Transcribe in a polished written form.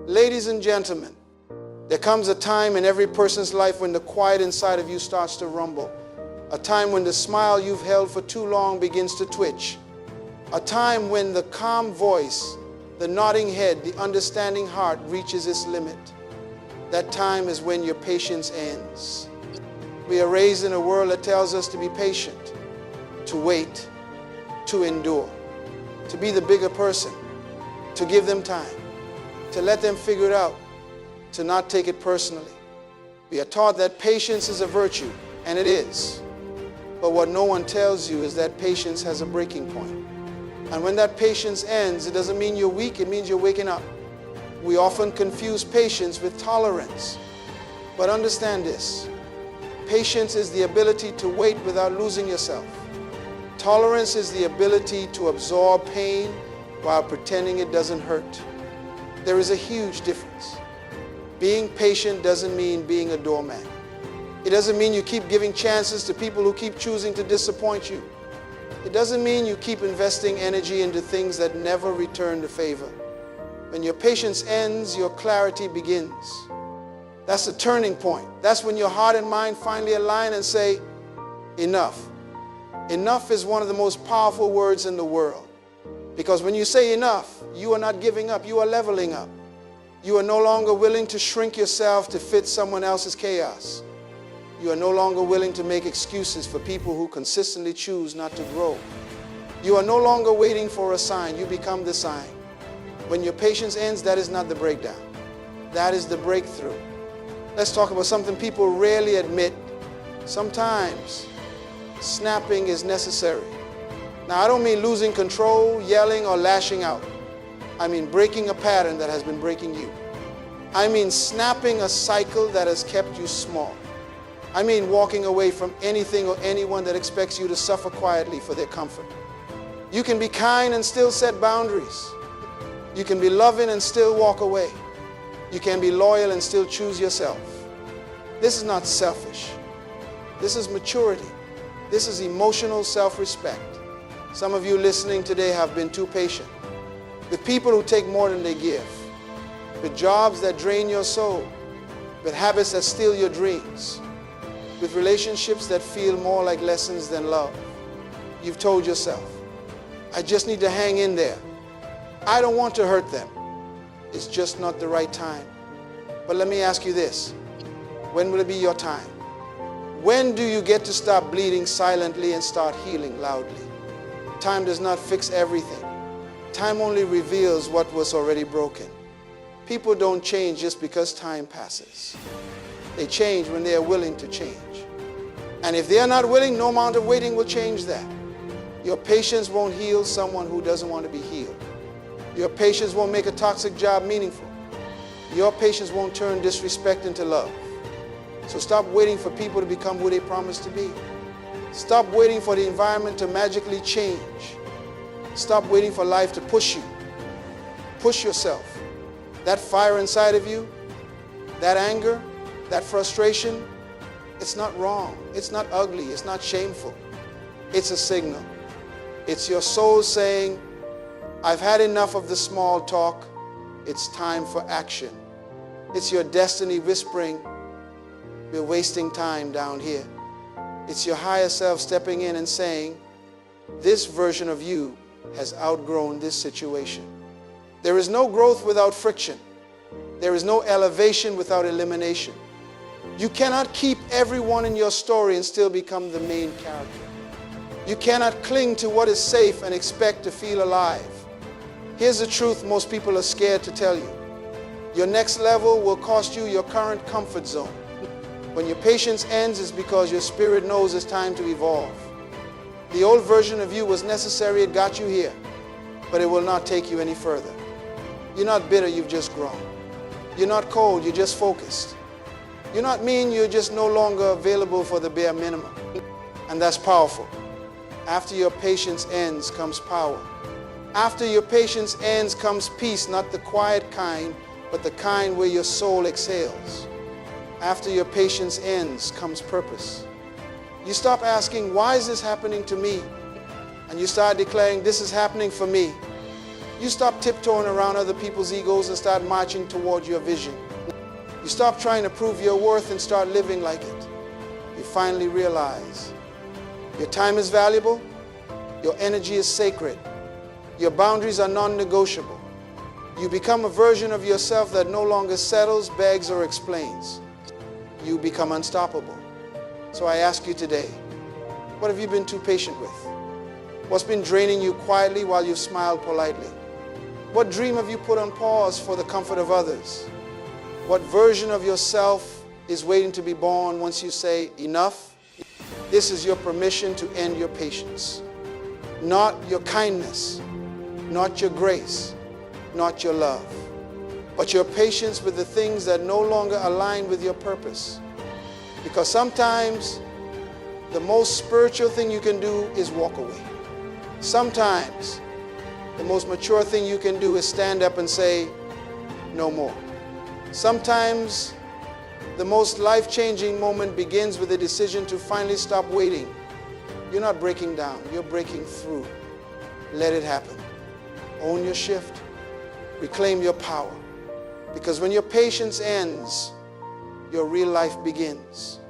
Ladies and gentlemen, there comes a time in every person's life when the quiet inside of you starts to rumble. A time when the smile you've held for too long begins to twitch. A time when the calm voice, the nodding head, the understanding heart reaches its limit. That time is when your patience ends. We are raised in a world that tells us to be patient, to wait, to endure, to be the bigger person, to give them time, to let them figure it out, to not take it personally. We are taught that patience is a virtue, and it is. But what no one tells you is that patience has a breaking point. And when that patience ends, it doesn't mean you're weak, it means you're waking up. We often confuse patience with tolerance. But understand this, patience is the ability to wait without losing yourself. Tolerance is the ability to absorb pain while pretending it doesn't hurt. There is a huge difference. Being patient doesn't mean being a doormat. It doesn't mean you keep giving chances to people who keep choosing to disappoint you. It doesn't mean you keep investing energy into things that never return the favor. When your patience ends, your clarity begins. That's a turning point. That's when your heart and mind finally align and say, enough. Enough is one of the most powerful words in the world. Because when you say enough, you are not giving up, you are leveling up. You are no longer willing to shrink yourself to fit someone else's chaos. You are no longer willing to make excuses for people who consistently choose not to grow. You are no longer waiting for a sign, you become the sign. When your patience ends, that is not the breakdown. That is the breakthrough. Let's talk about something people rarely admit. Sometimes snapping is necessary. Now, I don't mean losing control, yelling, or lashing out. I mean breaking a pattern that has been breaking you. I mean snapping a cycle that has kept you small. I mean walking away from anything or anyone that expects you to suffer quietly for their comfort. You can be kind and still set boundaries. You can be loving and still walk away. You can be loyal and still choose yourself. This is not selfish. This is maturity. This is emotional self-respect. Some of you listening today have been too patient with people who take more than they give, with jobs that drain your soul, with habits that steal your dreams, with relationships that feel more like lessons than love. You've told yourself, I just need to hang in there. I don't want to hurt them. It's just not the right time. But let me ask you this. When will it be your time? When do you get to stop bleeding silently and start healing loudly? Time does not fix everything. Time only reveals what was already broken. People don't change just because time passes. They change when they are willing to change. And if they are not willing, no amount of waiting will change that. Your patience won't heal someone who doesn't want to be healed. Your patience won't make a toxic job meaningful. Your patience won't turn disrespect into love. So stop waiting for people to become who they promised to be. Stop waiting for the environment to magically change. Stop waiting for life to push you. Push yourself. That fire inside of you, that anger, that frustration, it's not wrong. It's not ugly. It's not shameful. It's a signal. It's your soul saying, I've had enough of the small talk. It's time for action. It's your destiny whispering, we're wasting time down here. It's your higher self stepping in and saying, this version of you has outgrown this situation. There is no growth without friction. There is no elevation without elimination. You cannot keep everyone in your story and still become the main character. You cannot cling to what is safe and expect to feel alive. Here's the truth most people are scared to tell you. Your next level will cost you your current comfort zone. When your patience ends, it's because your spirit knows it's time to evolve. The old version of you was necessary, it got you here, but it will not take you any further. You're not bitter, you've just grown. You're not cold, you're just focused. You're not mean, you're just no longer available for the bare minimum. And that's powerful. After your patience ends comes power. After your patience ends comes peace, not the quiet kind, but the kind where your soul exhales. After your patience ends comes purpose. You stop asking, why is this happening to me? And you start declaring, this is happening for me. You stop tiptoeing around other people's egos and start marching toward your vision. You stop trying to prove your worth and start living like it. You finally realize your time is valuable, your energy is sacred, your boundaries are non-negotiable. You become a version of yourself that no longer settles, begs, or explains. You become unstoppable. So I ask you today, what have you been too patient with? What's been draining you quietly while you smiled politely? What dream have you put on pause for the comfort of others? What version of yourself is waiting to be born once you say, enough? This is your permission to end your patience. Not your kindness, not your grace, not your love, but your patience with the things that no longer align with your purpose. Because sometimes the most spiritual thing you can do is walk away. Sometimes the most mature thing you can do is stand up and say, no more. Sometimes the most life-changing moment begins with a decision to finally stop waiting. You're not breaking down, you're breaking through. Let it happen. Own your shift. Reclaim your power. Because when your patience ends, your real life begins.